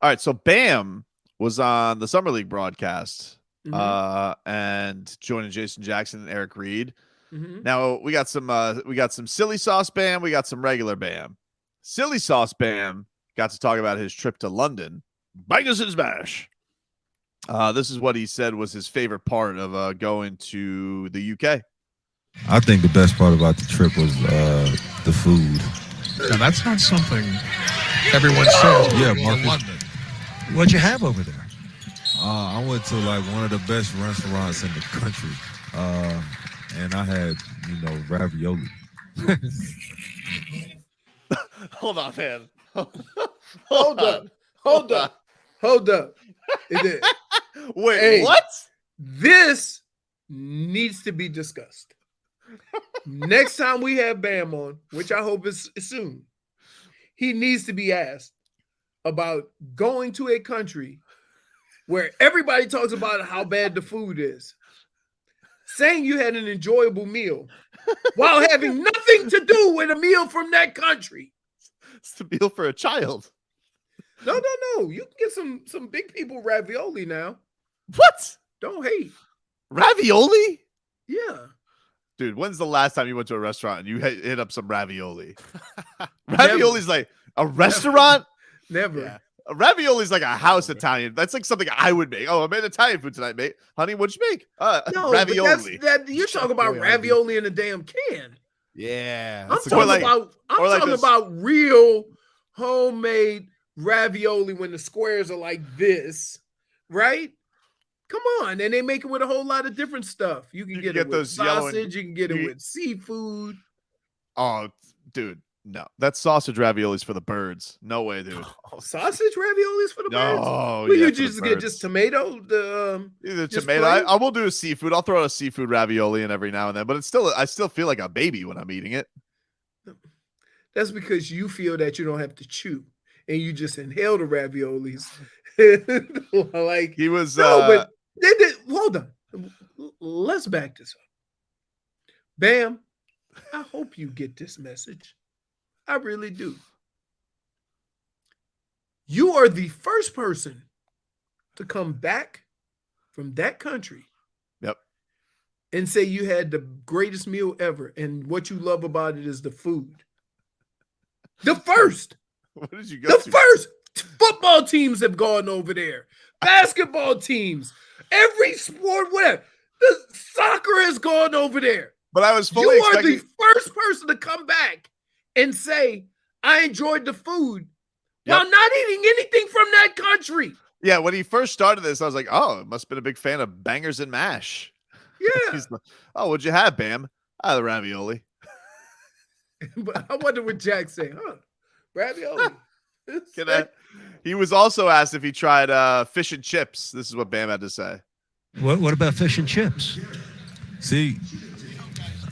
All right, so Bam was on the Summer League broadcast, and joining Jason Jackson and Eric Reed. Now we got some silly sauce Bam, we got some regular Bam. Silly sauce Bam got to talk about his trip to London. Bangers and smash. This is what he said was his favorite part of going to the UK. I think the best part about the trip was the food. Now that's not something everyone says. Yeah, Marcus. London. What'd you have over there? I went to like one of the best restaurants in the country, and I had ravioli. Hold on, man. Hold up. Wait, Hey. what? This needs to be discussed. Next time we have Bam on, which I hope is soon, he needs to be asked about going to a country where everybody talks about how bad the food is, saying you had an enjoyable meal while having nothing to do with a meal from that country. It's the meal for a child. No. You can get some big people ravioli now. What? Don't hate. Ravioli? Yeah. Dude, when's the last time you went to a restaurant and you hit up some ravioli? Ravioli's like a restaurant? Never. Yeah. A ravioli's like a house Italian. That's like something I would make. Oh, I made Italian food tonight, mate. Honey, what'd you make? No, ravioli. You're talking about ravioli in a damn can. Yeah. I'm talking about real homemade ravioli when the squares are like this, right? Come on, and they make it with a whole lot of different stuff. You can get it with sausage, you can get it with seafood. Oh, dude, no. That sausage ravioli's for the birds. No way, dude. Oh, sausage raviolis for the birds? No, Well, you just get just tomato. Either tomato. I will do a seafood. I'll throw a seafood ravioli in every now and then, but I still feel like a baby when I'm eating it. That's because you feel that you don't have to chew and you just inhale the raviolis. Like he was. But hold on. Let's back this up. Bam. I hope you get this message. I really do. You are the first person to come back from that country. Yep. And say you had the greatest meal ever. And what you love about it is the food. The first. What did you go to? The first. Football teams have gone over there. Basketball teams. Every sport, whatever. The soccer has gone over there. But I was fully expecting... You are the first person to come back and say, I enjoyed the food while not eating anything from that country. Yeah, when he first started this, I was like, oh, must have been a big fan of bangers and mash. Yeah. He's like, oh, what'd you have, Bam? The ravioli. But I wonder what Jack said, ravioli. He was also asked if he tried fish and chips. This is what Bam had to say. What about fish and chips? See,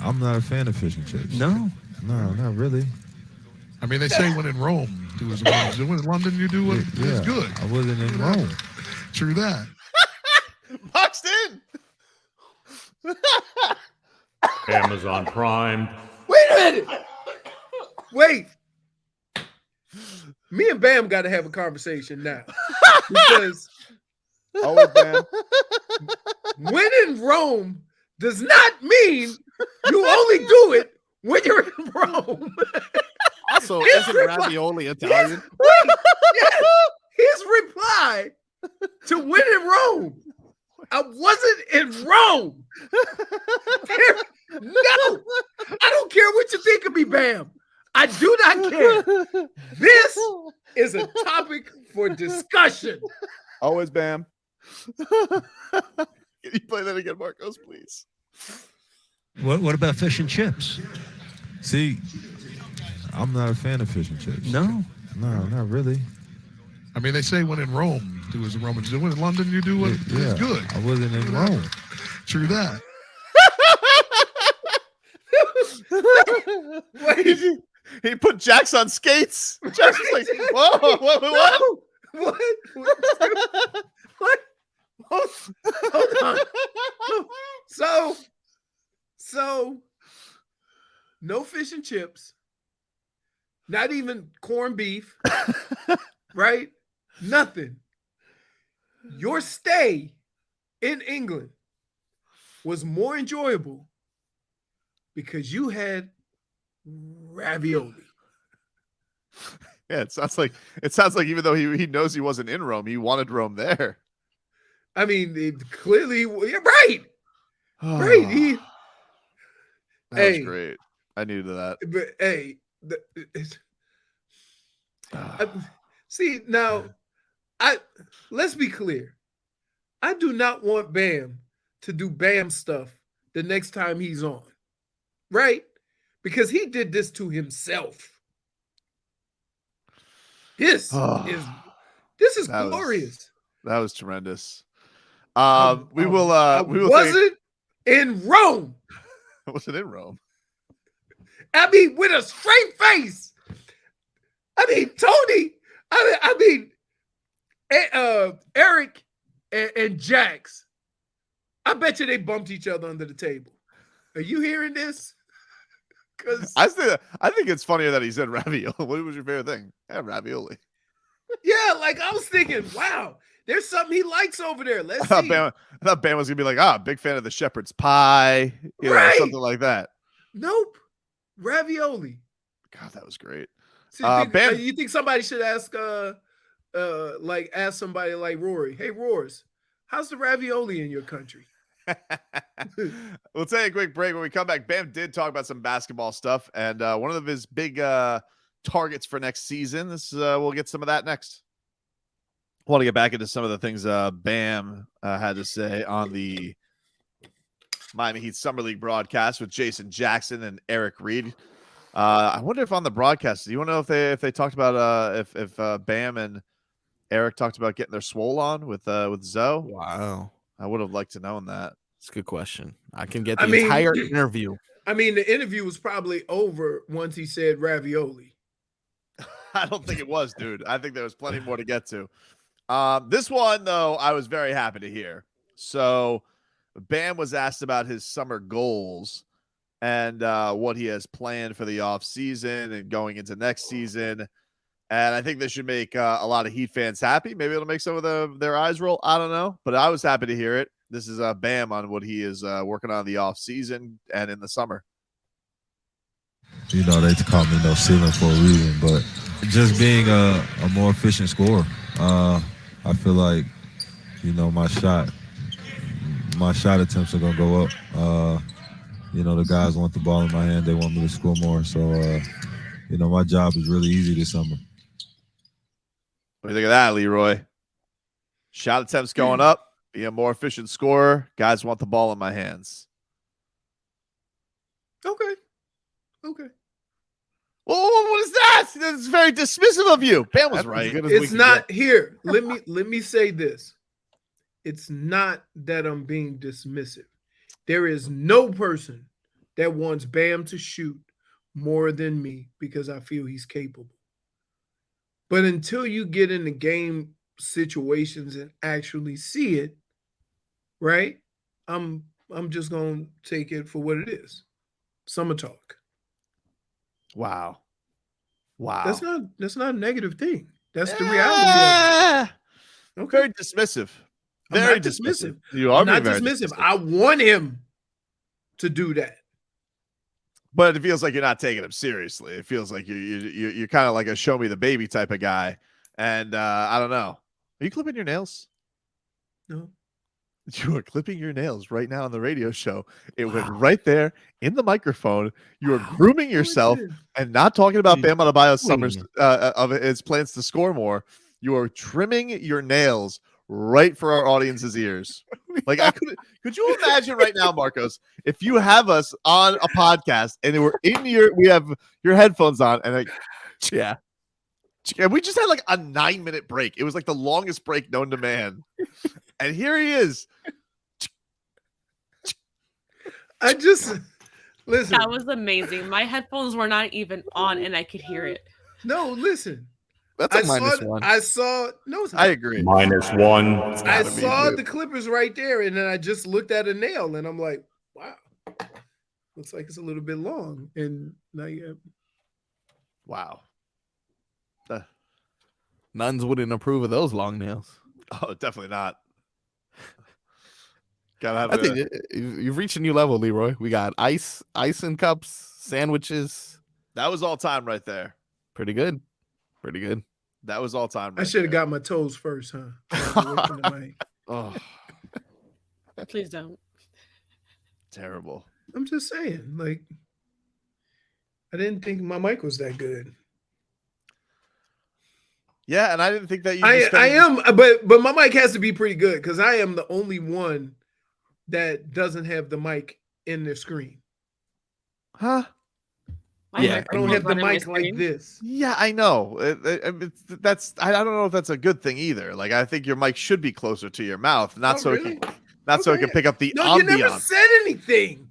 I'm not a fan of fish and chips. No, not really. I mean, they say when in Rome, do as well. When in London, you do what is good. I wasn't in Rome. True that. Boxed in. Amazon Prime. Wait a minute. Wait. Me and Bam got to have a conversation now. Because Bam. When in Rome does not mean you only do it when you're in Rome. Also, isn't ravioli Italian? His reply to when in Rome. I wasn't in Rome. No, I don't care what you think of me, Bam. I do not care. This is a topic for discussion. Always Bam. Can you play that again, Marcos, please? What about fish and chips? See, I'm not a fan of fish and chips. No, not really. I mean, they say when in Rome, do as the Romans do. When in London, you do what is good. I wasn't in Rome. True that. Wait, he put Jax on skates. Jax was like, whoa, what? What? Hold on. So, no fish and chips, not even corned beef, right? Nothing. Your stay in England was more enjoyable because you had ravioli. Yeah, it sounds like even though he knows he wasn't in Rome, he wanted Rome there. I mean, clearly, you're right. Right. That was great. I needed that. But hey, see now, let's be clear. I do not want Bam to do Bam stuff the next time he's on, right? Because he did this to himself. This is glorious. That was tremendous. We wasn't in Rome. I wasn't in Rome. I mean, with a straight face. I mean, Tony. I mean, Eric and Jax. I bet you they bumped each other under the table. Are you hearing this? Because I think it's funnier that he said ravioli. What was your favorite thing? Yeah, ravioli. Yeah, like I was thinking, wow, there's something he likes over there. Let's see. I thought Bam was gonna be like, big fan of the shepherd's pie, know, something like that. Nope, ravioli. God, that was great. So you think somebody should ask, ask somebody like Rory? Hey, Roars, how's the ravioli in your country? We'll take a quick break. When we come back, Bam did talk about some basketball stuff, and one of his big targets for next season. We'll get some of that next. I want to get back into some of the things Bam had to say on the Miami Heat Summer League broadcast with Jason Jackson and Eric Reed. I wonder if on the broadcast, do you want to know if they talked about if Bam and Eric talked about getting their swole on with Zoe? Wow. I would have liked to know that. It's a good question. I can get the entire interview. I mean, the interview was probably over once he said ravioli. I don't think it was, dude. I think there was plenty more to get to. This one, though, I was very happy to hear. So Bam was asked about his summer goals and what he has planned for the offseason and going into next season. And I think this should make a lot of Heat fans happy. Maybe it'll make some of their eyes roll. I don't know. But I was happy to hear it. This is Bam on what he is working on the offseason and in the summer. You know, they call me no ceiling for a reason, but just being a more efficient scorer. I feel like, you know, my shot attempts are going to go up. You know, the guys want the ball in my hand. They want me to score more. So, you know, my job is really easy this summer. What do you think of that, Leroy? Shot attempts going up. Be a more efficient scorer. Guys want the ball in my hands. Okay. Well, what is that? That's very dismissive of you. Bam was right. It's not here. Let me say this. It's not that I'm being dismissive. There is no person that wants Bam to shoot more than me because I feel he's capable. But until you get in the game situations and actually see it, right? I'm just gonna take it for what it is. Summer talk. Wow. That's not a negative thing. That's the reality. Okay. Very dismissive. Very dismissive. You are not dismissive. I want him to do that. But it feels like you're not taking him seriously. It feels like you're kind of like a show me the baby type of guy. And I don't know. Are you clipping your nails? No. You are clipping your nails right now on the radio show. It went right there in the microphone. You are grooming yourself and not talking about Bam Adebayo's summers of his plans to score more. You are trimming your nails right for our audience's ears. Like could you imagine right now, Marcos, if you have us on a podcast and we have your headphones on and and we just had like a 9-minute break. It was like the longest break known to man. And here he is. I just listen. That was amazing. My headphones were not even on and I could hear it. No, listen. That's a -1. I saw I agree. -1. I saw the Clippers right there, and then I just looked at a nail and I'm like, wow. Looks like it's a little bit long. And now you have wow. Nuns wouldn't approve of those long nails. Oh, definitely not. Gotta have I think you've reached a new level, Leroy. We got ice in cups, sandwiches. That was all time right there. Pretty good. Pretty good. That was all time. I should have got my toes first, huh? Oh, Please don't. terrible. I'm just saying, like, I didn't think my mic was that good. Yeah, and I didn't think that you. I am, but my mic has to be pretty good because I am the only one that doesn't have the mic in their screen. Huh? I don't have the mic like this. Yeah, I know. I don't know if that's a good thing either. Like, I think your mic should be closer to your mouth, not so really? it can, so it can pick up the ambiance. You never said anything.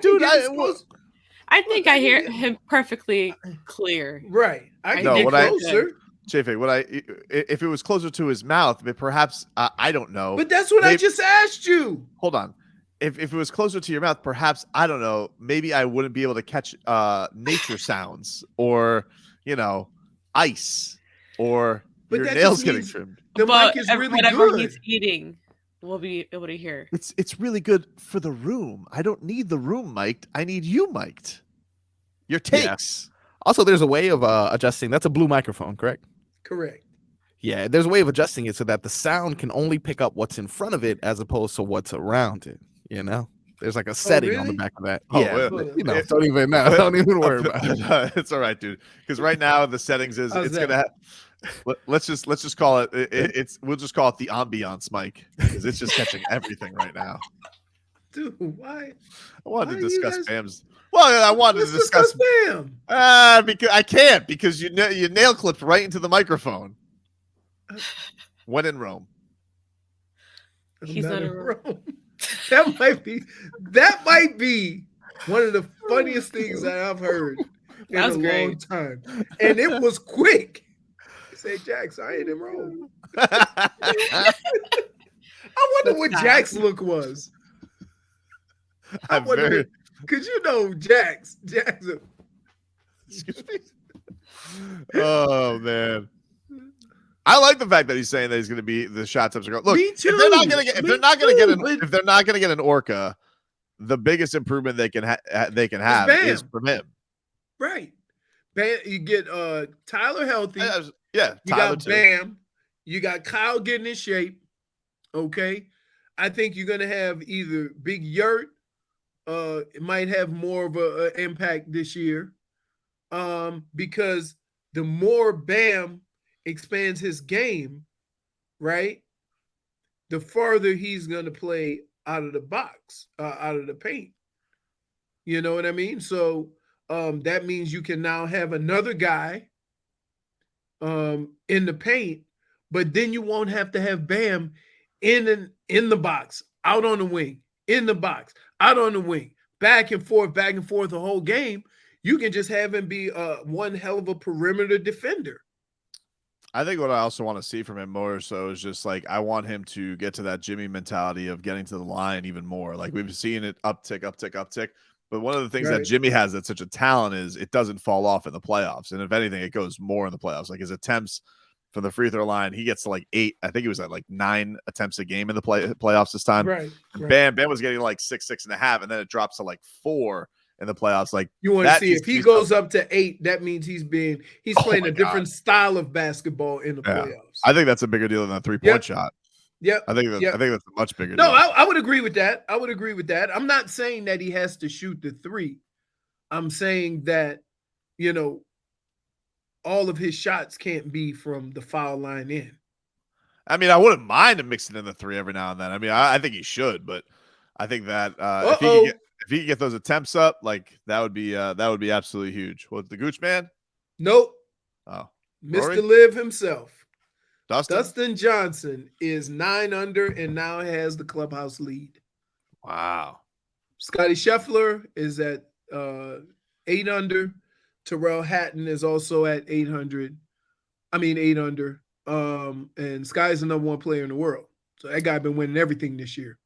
Dude, I think I hear him perfectly clear. Right. I know get what closer. if it was closer to his mouth, but perhaps I don't know. But that's what I just asked you. Hold on. If it was closer to your mouth, perhaps I don't know. Maybe I wouldn't be able to catch nature sounds, or ice, or your nails getting trimmed. The mic is really whatever good. He's eating, we'll be able to hear. It's really good for the room. I don't need the room mic'd. I need you mic'd. Your takes. Yeah. Also, there's a way of adjusting. That's a blue microphone, correct? Correct. Yeah, there's a way of adjusting it so that the sound can only pick up what's in front of it as opposed to what's around it. There's like a setting on the back of that. Don't even worry about it. It's all right, dude. Because right now the settings is How's it's that? gonna have. Let's just call it. We'll just call it the ambiance mic because it's just catching everything right now. Dude, why? I wanted Why to you discuss guys- Bam's. Well, I wanted Let's to discuss Bam. because I can't because you nail clipped right into the microphone. When in Rome. He's not in Rome. That might be one of the funniest things that I've heard in a long time. And it was quick. He said, Jax, I ain't in Rome. I wonder what Jack's look was. Because Jax. Excuse me. Oh man. I like the fact that he's saying that he's going to be the shot attempts are going. Look, Me too. if they're not going to get an Orca, the biggest improvement they can have is from him. Right. Bam, you get Tyler healthy. Yeah, you Tyler got too. Bam. You got Kyle getting in shape. Okay. I think you're gonna have either Big Yurt. It might have more of an impact this year. Because the more Bam expands his game, right, the farther he's going to play out of the box, out of the paint. You know what I mean? So that means you can now have another guy in the paint, but then you won't have to have Bam in the box, out on the wing, in the box, out on the wing, back and forth the whole game. You can just have him be one hell of a perimeter defender. I think what I also want to see from him more so is just like I want him to get to that Jimmy mentality of getting to the line even more. Like we've seen it uptick. But one of the things that Jimmy has that's such a talent is it doesn't fall off in the playoffs. And if anything, it goes more in the playoffs. Like his attempts from the free throw line, he gets to like 8. I think he was at like 9 attempts a game in the playoffs this time. Right. Bam was getting like 6.5, and then it drops to like 4 in the playoffs. Like you want to see if he goes up to 8, that means he's playing a different style of basketball in the playoffs. I think that's a bigger deal than a 3-point shot. Yep. I think that's a much bigger deal. No, I would agree with that. I'm not saying that he has to shoot the 3. I'm saying that, all of his shots can't be from the foul line in. I mean, I wouldn't mind him mixing in the 3 every now and then. I mean, I think he should, but I think that if he could get those attempts up, like that would be absolutely huge. What, the Gooch man? Nope. Oh, Mr. Rory? Liv himself. Dustin Johnson is 9 under and now has the clubhouse lead. Wow. Scotty Scheffler is at 8 under. Terrell Hatton is also at 8 under. And Sky's the number 1 player in the world. So that guy been winning everything this year.